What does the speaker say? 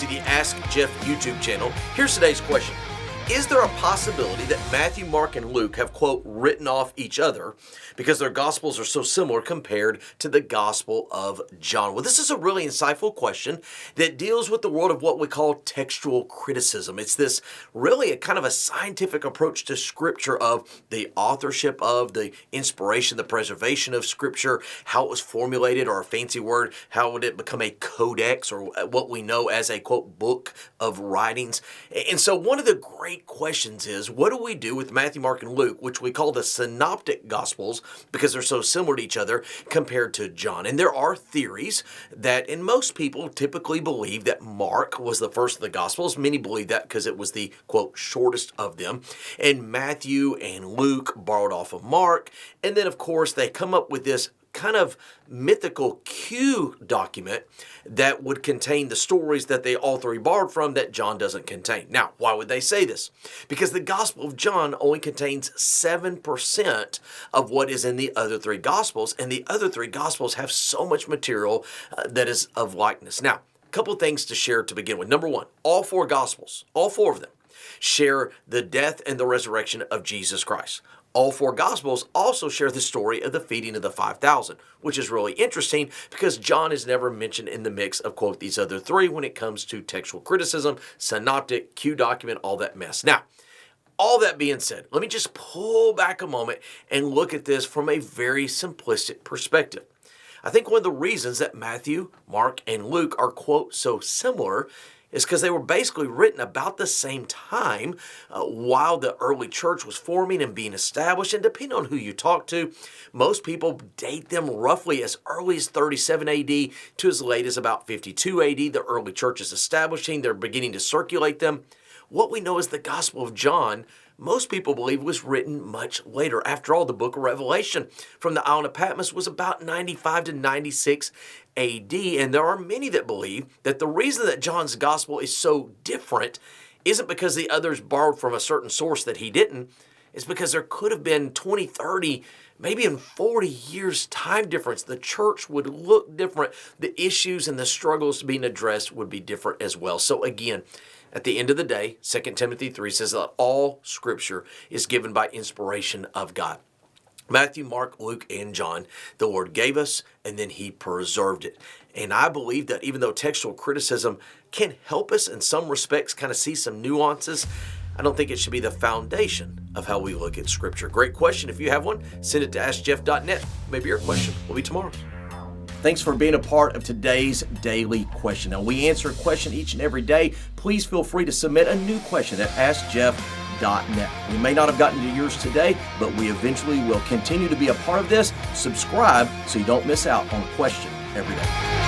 to the Ask Jeff YouTube channel. Here's today's question. Is there a possibility that Matthew, Mark, and Luke have, quote, written off each other because their Gospels are so similar compared to the Gospel of John? Well, this is a really insightful question that deals with the world of what we call textual criticism. It's this really a kind of a scientific approach to Scripture of the authorship of, the inspiration, the preservation of Scripture, how it was formulated, or a fancy word, how would it become a codex, or what we know as a, quote, book of writings. And so one of the great questions is, what do we do with Matthew, Mark, and Luke, which we call the synoptic Gospels because they're so similar to each other compared to John? And there are theories that, and most people typically believe that Mark was the first of the Gospels. Many believe that because it was the, quote, shortest of them. And Matthew and Luke borrowed off of Mark. And then, of course, they come up with this kind of mythical Q document that would contain the stories that they all three borrowed from that John doesn't contain. Now, why would they say this? Because the Gospel of John only contains 7% of what is in the other three Gospels, and the other three Gospels have so much material that is of likeness. Now, a couple things to share to begin with. Number one, all four Gospels, all four of them, share the death and the resurrection of Jesus Christ. All four Gospels also share the story of the feeding of the 5,000, which is really interesting because John is never mentioned in the mix of, quote, these other three when it comes to textual criticism, synoptic, Q document, all that mess. Now, all that being said, let me just pull back a moment and look at this from a very simplistic perspective. I think one of the reasons that Matthew, Mark, and Luke are, quote, so similar is because they were basically written about the same time while the early church was forming and being established. And depending on who you talk to, most people date them roughly as early as 37 AD to as late as about 52 AD. The early church is establishing. They're beginning to circulate them. What we know is the Gospel of John, most people believe, was written much later. After all, the book of Revelation from the island of Patmos was about 95 to 96 AD. And there are many that believe that the reason that John's gospel is so different isn't because the others borrowed from a certain source that he didn't. It's because there could have been 20, 30, maybe in 40 years time difference. The church would look different. The issues and the struggles being addressed would be different as well. So again, at the end of the day, 2 Timothy 3 says that all Scripture is given by inspiration of God. Matthew, Mark, Luke, and John, the Lord gave us, and then He preserved it. And I believe that even though textual criticism can help us in some respects kind of see some nuances, I don't think it should be the foundation of how we look at Scripture. Great question. If you have one, send it to AskJeff.net. Maybe your question will be tomorrow's. Thanks for being a part of today's daily question. Now, we answer a question each and every day. Please feel free to submit a new question at AskJeff.net. We may not have gotten to yours today, but we eventually will continue to be a part of this. Subscribe so you don't miss out on a question every day.